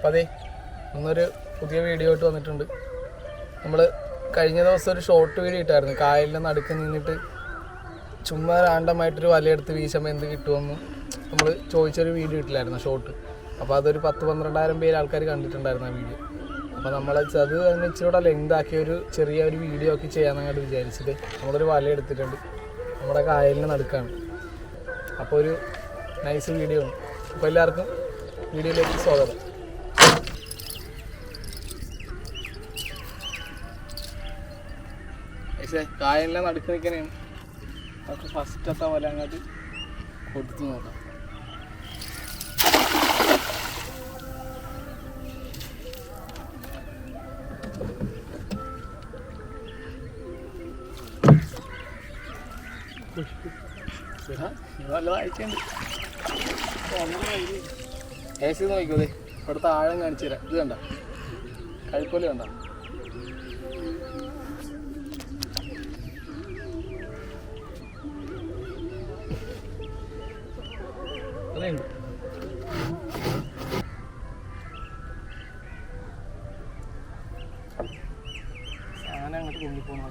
അപ്പോൾ അതെ ഇന്നൊരു പുതിയ വീഡിയോ ആയിട്ട് വന്നിട്ടുണ്ട്. നമ്മൾ കഴിഞ്ഞ ദിവസം ഒരു ഷോർട്ട് വീഡിയോ ഇട്ടായിരുന്നു. കായലിൻ്റെ നടുക്ക് നിന്നിട്ട് ചുമ്മാ റാണ്ടമായിട്ടൊരു വലയെടുത്ത് വീശുമ്പോൾ എന്ത് കിട്ടുമെന്ന് നമ്മൾ ചോദിച്ചൊരു വീഡിയോ ഇട്ടില്ലായിരുന്നു ഷോർട്ട്. അപ്പോൾ അതൊരു 10-12,000 പേര് ആൾക്കാർ കണ്ടിട്ടുണ്ടായിരുന്നു ആ വീഡിയോ. അപ്പോൾ നമ്മൾ അത് ഇച്ചിരൂടെ ലെങ്താക്കി ഒരു ചെറിയൊരു വീഡിയോ ഒക്കെ ചെയ്യാമെന്നങ്ങോട്ട് വിചാരിച്ചിട്ട് നമ്മളൊരു വല എടുത്തിട്ടുണ്ട്. നമ്മുടെ കായലിന് നടുക്കാണ്. അപ്പോൾ ഒരു നൈസ് വീഡിയോ ആണ്. അപ്പോൾ എല്ലാവർക്കും വീഡിയോയിലേക്ക് സ്വാഗതം. കായലിനെ നടുക്ക് നിൽക്കണേണ്. നമുക്ക് ഫസ്റ്റത്തെ വല അങ്ങോട്ട് കൊടുത്ത് നോക്കാം. നല്ലതായിട്ടുണ്ട്. ഏസി നോക്കിക്കോതെ ഇവിടുത്തെ ആഴം കാണിച്ചു തരാം. ഇത് കണ്ട കഴിപ്പോലെ കണ്ട. അതുണ്ട് സാധനം അങ്ങോട്ട് കൊണ്ടുപോകണം.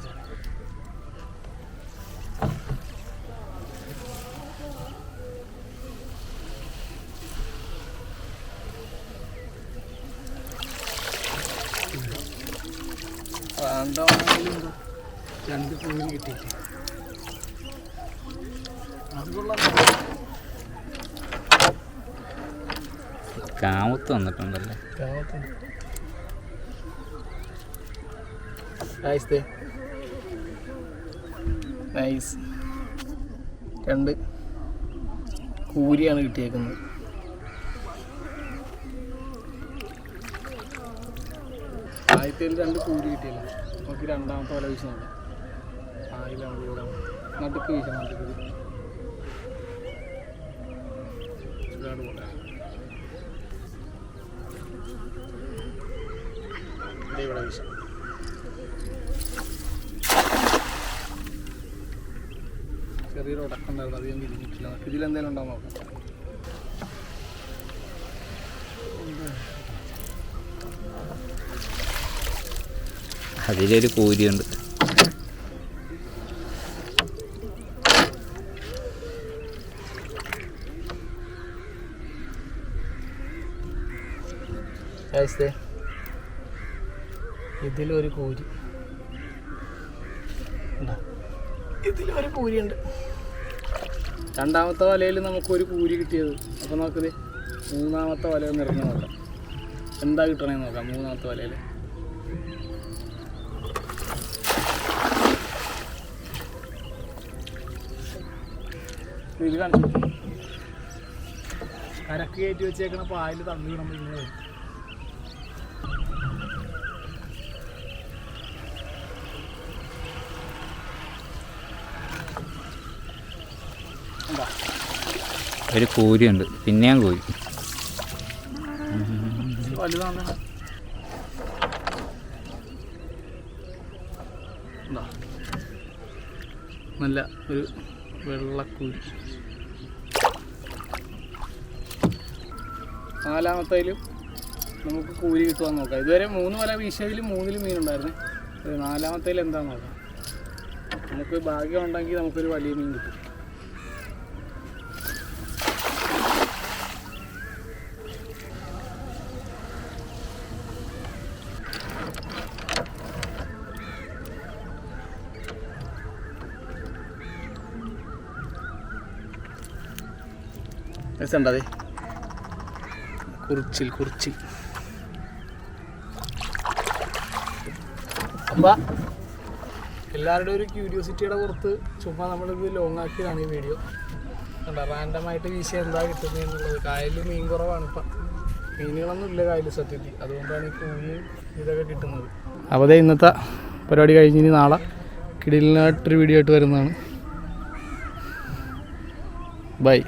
രണ്ട് പൂവിന് കിട്ടിയിട്ട് കാമത്ത് വന്നിട്ടുണ്ടല്ലേ. നൈസ് രണ്ട് കൂരിയാണ് കിട്ടിയേക്കുന്നത്. ആദ്യത്തേൽ രണ്ട് കൂരി കിട്ടിയില്ല. നമുക്ക് രണ്ടാമത്തെ വല വീശ് നോക്കാം. ആയിലാണ് കൂടാൻ നടുക്ക് വീശാം. നടുക്ക് ചുടാട് പോലെ ഇവിടെ വീശാം. ചെറിയൊരു ഉടക്കുണ്ടായിരുന്നു. അധികം തിരിഞ്ഞിട്ടില്ല. ഇതിലെന്തെങ്കിലും ഉണ്ടാവും നോക്കാം. അതിലൊരു കൂരിയുണ്ട്. ഇതിലൊരു കൂരി, ഇതിലൊരു കൂരിയുണ്ട്. രണ്ടാമത്തെ വലയിൽ നമുക്കൊരു കൂരി കിട്ടിയത്. അപ്പോൾ നമുക്കിത് മൂന്നാമത്തെ വല നിറഞ്ഞ് നോക്കാം. എന്താ കിട്ടണമെന്ന് നോക്കാം. മൂന്നാമത്തെ വലയിൽ ഇത് കാണിച്ചു. കരക്ക് കയറ്റി വെച്ചേക്കണ പായൽ തള്ളി വിടുമ്പോൾ ഇങ്ങനെ വരും. ഒരു കൂരിയുണ്ട്. പിന്നെയും കൂരി വലുതാണ്. നല്ല ഒരു വെള്ളക്കൂരി. നാലാമത്തേലും നമുക്ക് കൂരി കിട്ടുവാന്ന് നോക്കാം. ഇതുവരെ 3 വല വീശിയതിൽ 3 മീനുണ്ടായിരുന്നു. നാലാമത്തേൽ എന്താണെന്ന് നോക്കാം. നമുക്ക് ഭാഗ്യം ഉണ്ടെങ്കിൽ നമുക്കൊരു വലിയ മീൻ കിട്ടും. രസമുണ്ടതെ കുറിച്ചിൽ. അപ്പം എല്ലാവരുടെയും ഒരു ക്യൂരിയോസിറ്റിയുടെ പുറത്ത് ചുമ്മാ നമ്മളിത് ലോങ് ആക്കിയതാണ് ഈ വീഡിയോ. കണ്ട റാൻഡമായിട്ട് വീശി എന്താ കിട്ടുന്നത് എന്നുള്ളത്. കായലിൽ മീൻ കുറവാണ് ഇപ്പം. മീനുകളൊന്നും ഇല്ല കായലിൽ സത്യത്തിൽ. അതുകൊണ്ടാണ് ഈ കൂലിയും ഇതൊക്കെ കിട്ടുന്നത്. അപ്പോൾ അതേ ഇന്നത്തെ പരിപാടി കഴിഞ്ഞിനി നാളെ കിടിലിനായിട്ടൊരു വീഡിയോ ആയിട്ട് വരുന്നതാണ്. ബൈ.